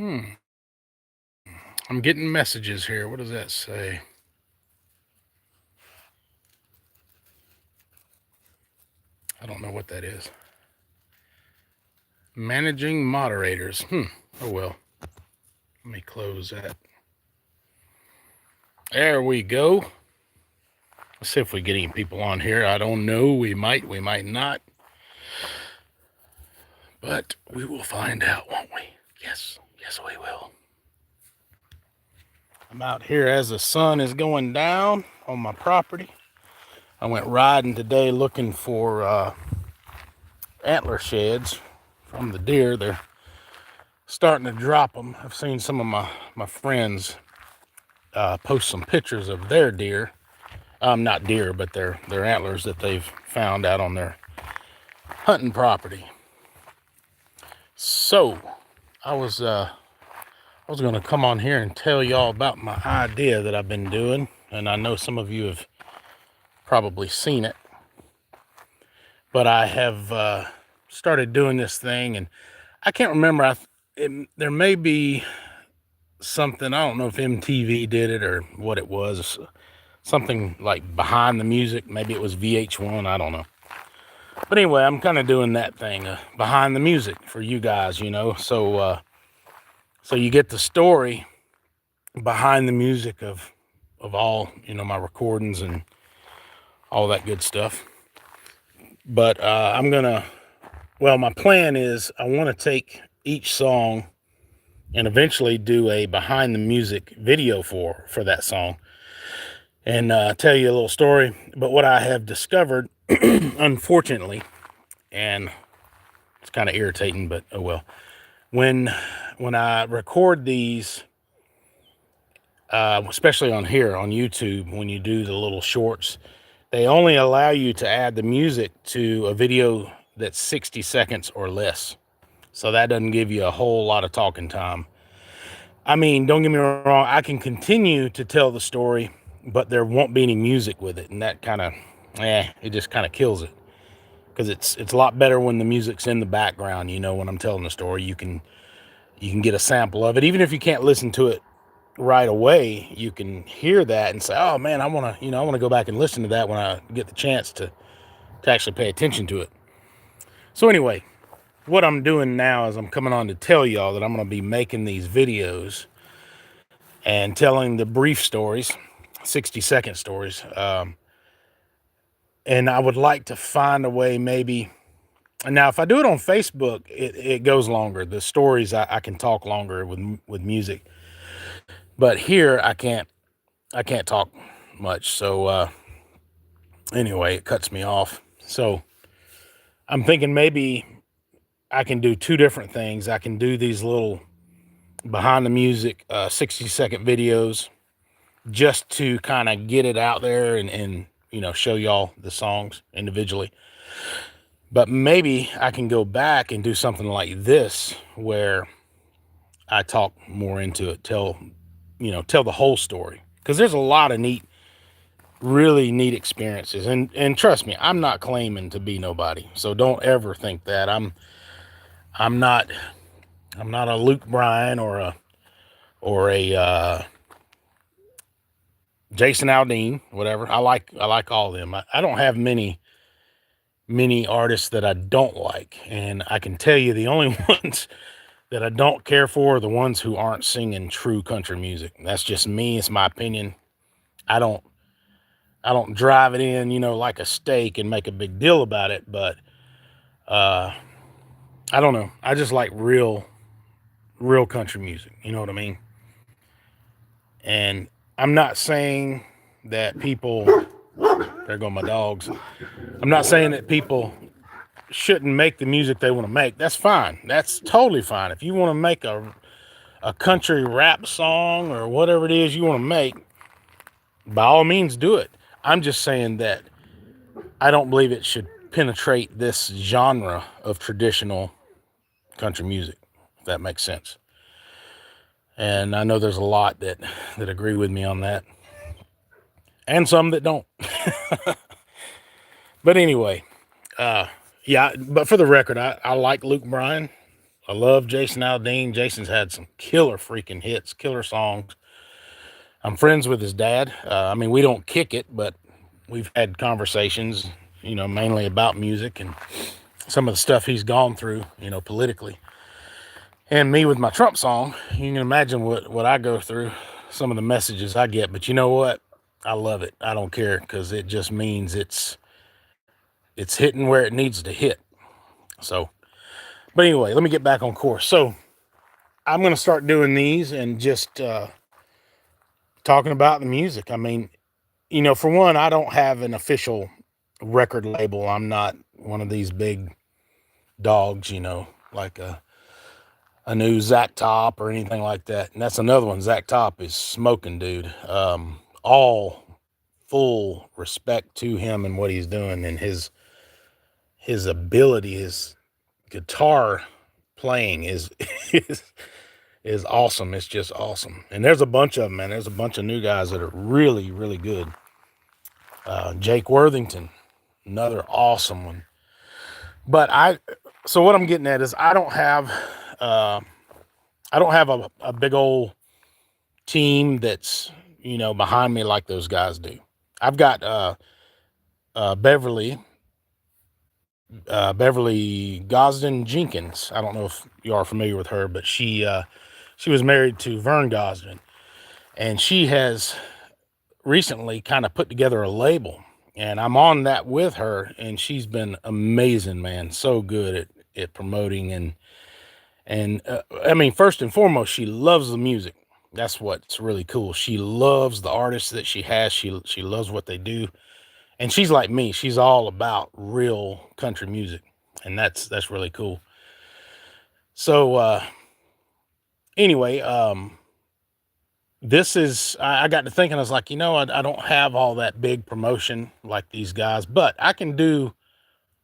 I'm getting messages here. What does that say? I don't know what that is. Managing moderators. Oh well. Let me close that. There we go. Let's see if we get any people on here. I don't know. We might not. But we will find out, won't we? Yes, we will. I'm out here as the sun is going down on my property. I went riding today looking for antler sheds from the deer. They're starting to drop them. I've seen some of my friends post some pictures of their deer. Not deer, but their antlers that they've found out on their hunting property. So I was going to come on here and tell y'all about my idea that I've been doing, and I know some of you have probably seen it, but I have started doing this thing, and I can't remember. There may be something, I don't know if MTV did it or what it was, something like Behind the Music. Maybe it was VH1, I don't know. But anyway, I'm kind of doing that thing, behind the music for you guys, so you get the story behind the music of all, my recordings and all that good stuff. But my plan is I want to take each song and eventually do a behind the music video for that song and tell you a little story. But what I have discovered, unfortunately, and it's kind of irritating, but oh well, when I record these, especially on here on YouTube, when you do the little shorts, they only allow you to add the music to a video that's 60 seconds or less. So that doesn't give you a whole lot of talking time. I mean, don't get me wrong, I can continue to tell the story, but there won't be any music with it, and that kind of, it just kind of kills it. Because it's a lot better when the music's in the background, when I'm telling the story. You can get a sample of it. Even if you can't listen to it right away, you can hear that and say, oh man, I want to go back and listen to that when I get the chance to actually pay attention to it. So anyway, what I'm doing now is I'm coming on to tell y'all that I'm going to be making these videos and telling the brief stories, 60-second stories. And I would like to find a way, maybe. Now, if I do it on Facebook, it goes longer. The stories, I can talk longer with music. But here I can't talk much. So anyway, it cuts me off. So I'm thinking maybe I can do two different things. I can do these little behind the music 60-second videos just to kind of get it out there and show y'all the songs individually. But maybe I can go back and do something like this where I talk more into it, tell the whole story, because there's a lot of really neat experiences. And trust me, I'm not claiming to be nobody, so don't ever think that. I'm not a Luke Bryan or a Jason Aldean, whatever. I like all of them. I don't have many artists that I don't like, and I can tell you the only ones that I don't care for are the ones who aren't singing true country music. That's just me. It's my opinion. I don't drive it in, like a steak and make a big deal about it, but I don't know. I just like real country music. You know what I mean? And I'm not saying that people, there go my dogs. I'm not saying that people shouldn't make the music they want to make. That's fine. That's totally fine. If you want to make a country rap song or whatever it is you want to make, by all means do it. I'm just saying that I don't believe it should penetrate this genre of traditional country music, if that makes sense. And I know there's a lot that agree with me on that, and some that don't. But anyway, yeah, but for the record, I like Luke Bryan. I love Jason Aldean. Jason's had some killer freaking hits, killer songs. I'm friends with his dad. I mean, we don't kick it, but we've had conversations, mainly about music and some of the stuff he's gone through, politically. And me with my Trump song, you can imagine what I go through, some of the messages I get. But you know what? I love it. I don't care, because it just means it's hitting where it needs to hit. So, but anyway, let me get back on course. So I'm going to start doing these and just talking about the music. I mean, for one, I don't have an official record label. I'm not one of these big dogs, like a new Zach Top or anything like that. And that's another one. Zach Top is smoking, dude. All full respect to him and what he's doing, and his ability, his guitar playing is is awesome. It's just awesome. And there's a bunch of them, man. There's a bunch of new guys that are really, really good. Jake Worthington, another awesome one. But so what I'm getting at is I don't have a big old team that's, behind me like those guys do. I've got Beverly Gosden Jenkins. I don't know if you are familiar with her, but she was married to Vern Gosden, and she has recently kind of put together a label, and I'm on that with her, and she's been amazing, man. So good at promoting, and I mean, first and foremost, she loves the music. That's what's really cool. She loves the artists that she has. She loves what they do. And she's like me. She's all about real country music. And that's really cool. So anyway, this is, I got to thinking, I was like, I don't have all that big promotion like these guys, but I can do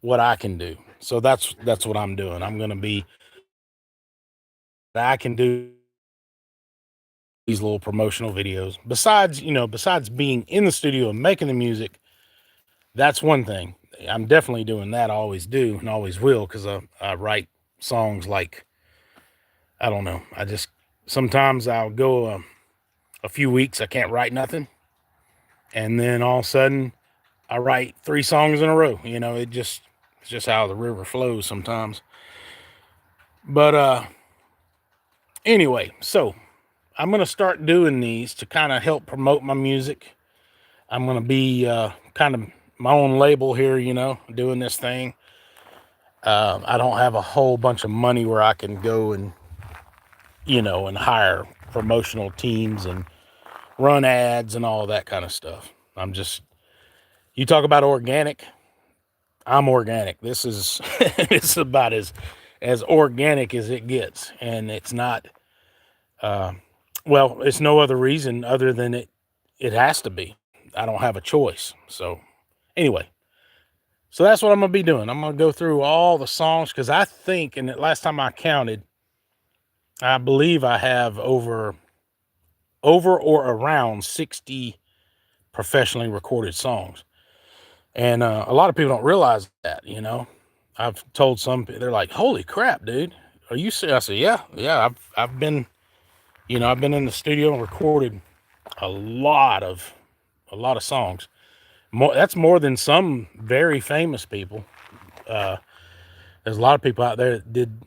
what I can do. So that's what I'm doing. I'm going to be, I can do these little promotional videos. Besides being in the studio and making the music, that's one thing. I'm definitely doing that. I always do and always will, because I write songs like, I don't know. Sometimes I'll go a few weeks, I can't write nothing. And then all of a sudden I write 3 songs in a row. It's just how the river flows sometimes. But anyway, so I'm going to start doing these to kind of help promote my music. I'm going to be kind of my own label here, doing this thing. I don't have a whole bunch of money where I can go and, and hire promotional teams and run ads and all that kind of stuff. You talk about organic, I'm organic. This is, this is about as organic as it gets. And it's not, well, it's no other reason other than it has to be. I don't have a choice. So anyway, so that's what I'm going to be doing. I'm going to go through all the songs, because I think, and the last time I counted, I believe I have over or around 60 professionally recorded songs. And a lot of people don't realize that, I've told some, they're like, holy crap, dude, are you serious? I said, yeah, I've been, I've been in the studio and recorded a lot of songs. That's more than some very famous people. There's a lot of people out there that did,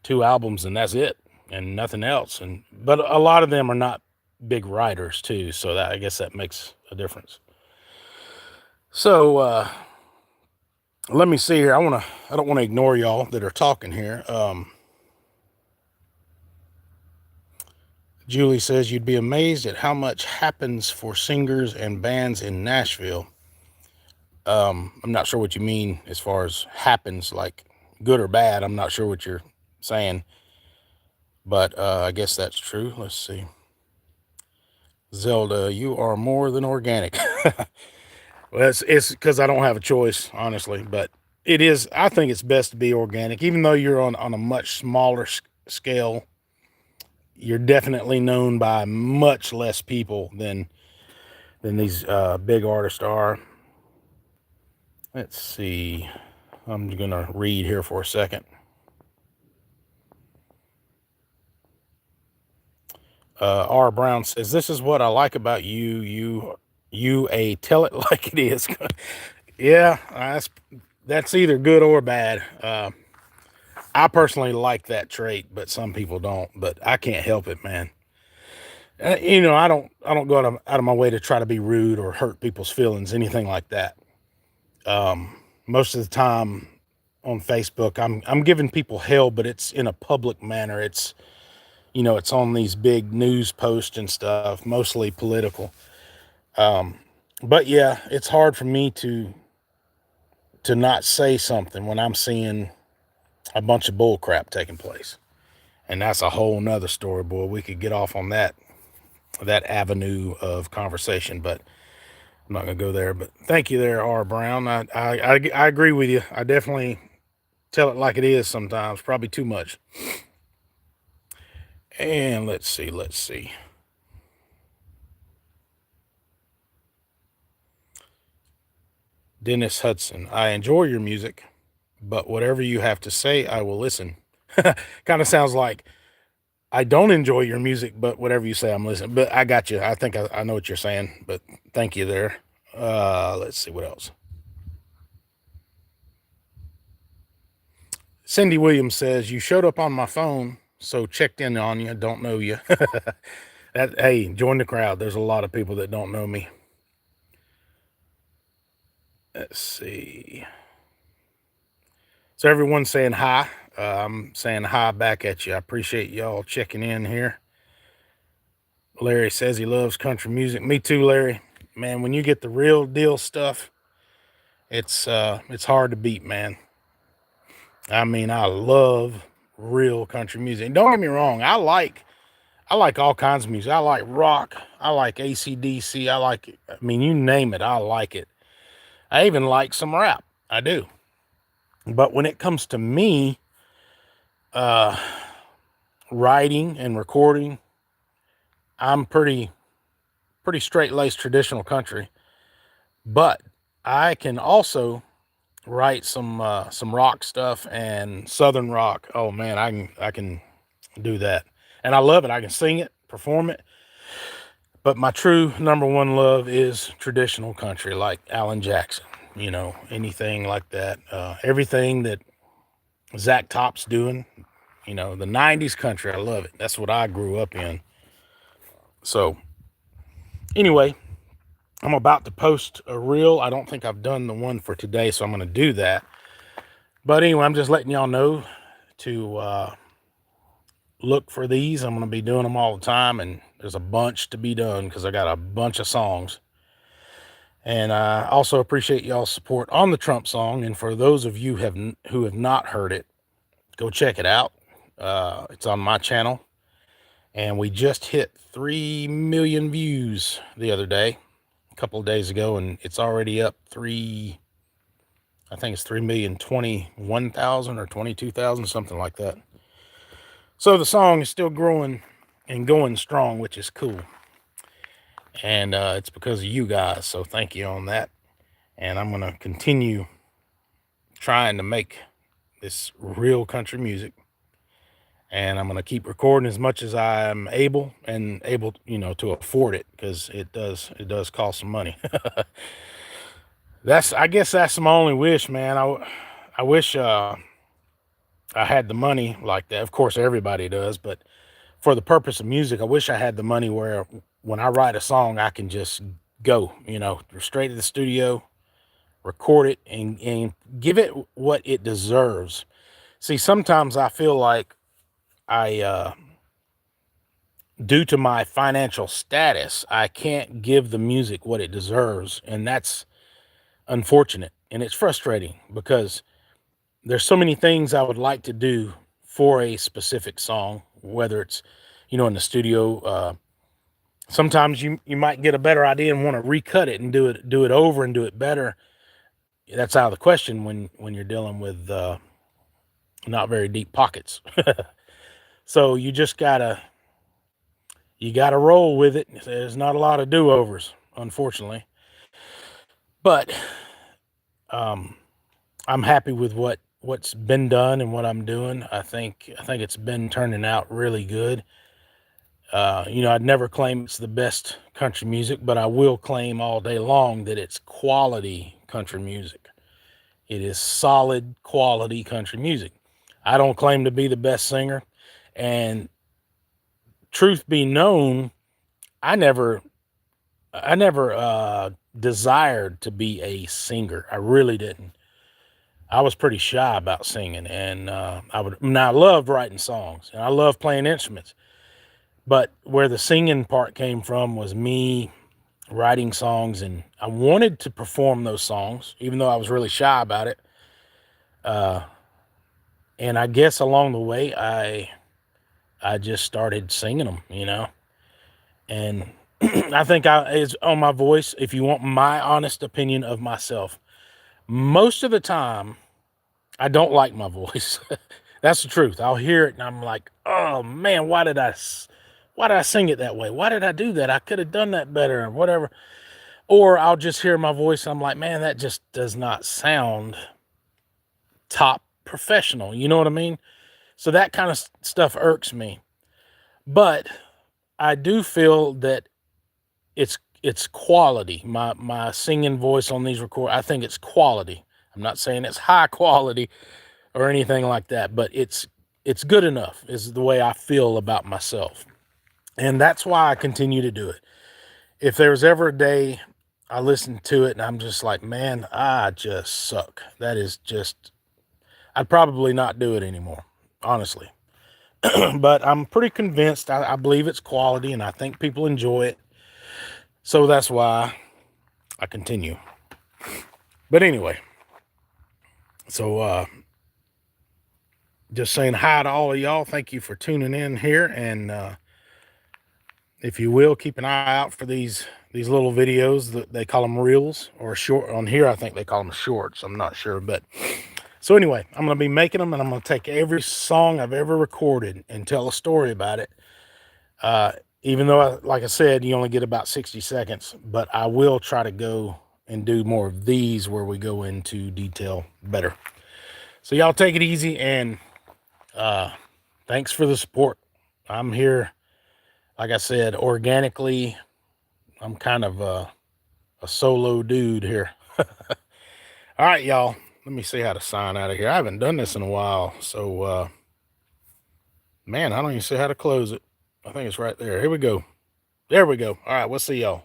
2 albums and that's it, and nothing else. But a lot of them are not big writers too. So I guess that makes a difference. So, let me see here. I don't want to ignore y'all that are talking here. Julie says, you'd be amazed at how much happens for singers and bands in Nashville. I'm not sure what you mean as far as happens, like good or bad. I'm not sure what you're saying, but I guess that's true. Let's see. Zelda, you are more than organic. Well, it's because I don't have a choice, honestly, but it is. I think it's best to be organic, even though you're on a much smaller scale. You're definitely known by much less people than these big artists are. Let's see. I'm gonna read here for a second. R. Brown says, "This is what I like about you. You a tell it like it is." Yeah, that's either good or bad. I personally like that trait, but some people don't. But I can't help it, man. I don't go out of my way to try to be rude or hurt people's feelings, anything like that. Most of the time on Facebook, I'm giving people hell, but it's in a public manner. It's on these big news posts and stuff, mostly political. But yeah, it's hard for me to not say something when I'm seeing a bunch of bull crap taking place. And that's a whole nother story, boy. We could get off on that avenue of conversation, but I'm not gonna go there. But thank you there, R. Brown. I agree with you. I definitely tell it like it is sometimes, probably too much. And let's see. Dennis Hudson, I enjoy your music, but whatever you have to say, I will listen. Kind of sounds like I don't enjoy your music, but whatever you say, I'm listening. But I got you. I think I know what you're saying, but thank you there. Let's see what else. Cindy Williams says, "You showed up on my phone, so checked in on you. Don't know you." Hey, join the crowd. There's a lot of people that don't know me. Let's see. So everyone's saying hi. I'm saying hi back at you. I appreciate y'all checking in here. Larry says he loves country music. Me too, Larry. Man, when you get the real deal stuff, it's hard to beat, man. I mean, I love real country music. Don't get me wrong. I like all kinds of music. I like rock. I like AC/DC. I mean, you name it, I like it. I even like some rap. I do. But when it comes to me, uh, writing and recording, I'm pretty straight-laced traditional country. But I can also write some rock stuff and southern rock. Oh man, I can do that. And I love it. I can sing it, perform it. But my true number one love is traditional country, like Alan Jackson, anything like that. Everything that Zach Top's doing, the 90s country, I love it. That's what I grew up in. So, anyway, I'm about to post a reel. I don't think I've done the one for today, so I'm going to do that. But anyway, I'm just letting y'all know to look for these. I'm going to be doing them all the time, and there's a bunch to be done because I got a bunch of songs. And I also appreciate y'all's support on the Trump song. And for those of you who have not heard it, go check it out. It's on my channel. And we just hit 3 million views the other day, a couple of days ago, and it's already up I think it's 3,021,000 or 22,000, something like that. So the song is still growing and going strong, which is cool. And it's because of you guys, so thank you on that. And I'm going to continue trying to make this real country music. And I'm going to keep recording as much as I'm able to afford it, because it does cost some money. I guess that's my only wish, man. I wish I had the money like that. Of course, everybody does, but for the purpose of music, I wish I had the money where when I write a song, I can just go, straight to the studio, record it, and give it what it deserves. See, sometimes I feel like due to my financial status, I can't give the music what it deserves, and that's unfortunate, and it's frustrating because there's so many things I would like to do for a specific song, whether it's, in the studio. Sometimes you might get a better idea and want to recut it and do it over and do it better. That's out of the question when you're dealing with not very deep pockets. So you just gotta roll with it. There's not a lot of do-overs, unfortunately. But I'm happy with what's been done and what I'm doing. I think it's been turning out really good. I'd never claim it's the best country music, but I will claim all day long that it's quality country music. It is solid quality country music. I don't claim to be the best singer, and truth be known, I never desired to be a singer. I really didn't. I was pretty shy about singing, and I loved writing songs, and I love playing instruments. But where the singing part came from was me writing songs, and I wanted to perform those songs, even though I was really shy about it. And I guess along the way, I just started singing them, and I think it's on my voice. If you want my honest opinion of myself, most of the time, I don't like my voice. That's the truth. I'll hear it and I'm like, oh man, why did I sing it that way? Why did I do that? I could have done that better or whatever. Or I'll just hear my voice. And I'm like, man, that just does not sound top professional. You know what I mean? So that kind of stuff irks me. But I do feel that it's quality. My singing voice on these I think it's quality. I'm not saying it's high quality or anything like that, but it's good enough is the way I feel about myself. And that's why I continue to do it. If there's ever a day I listen to it and I'm just like, man, I just suck. That is just, I'd probably not do it anymore, honestly. But I'm pretty convinced. I believe it's quality and I think people enjoy it. So that's why I continue. But anyway, so just saying hi to all of y'all. Thank you for tuning in here. And if you will, keep an eye out for these little videos. That they call them reels or short. On here, I think they call them shorts. I'm not sure. But so anyway, I'm going to be making them, and I'm going to take every song I've ever recorded and tell a story about it. Even though, like I said, you only get about 60 seconds. But I will try to go and do more of these where we go into detail better. So y'all take it easy, and thanks for the support. I'm here, like I said, organically. I'm kind of a solo dude here. All right, y'all. Let me see how to sign out of here. I haven't done this in a while, so man, I don't even see how to close it. I think it's right there. Here we go. There we go. All right, we'll see y'all.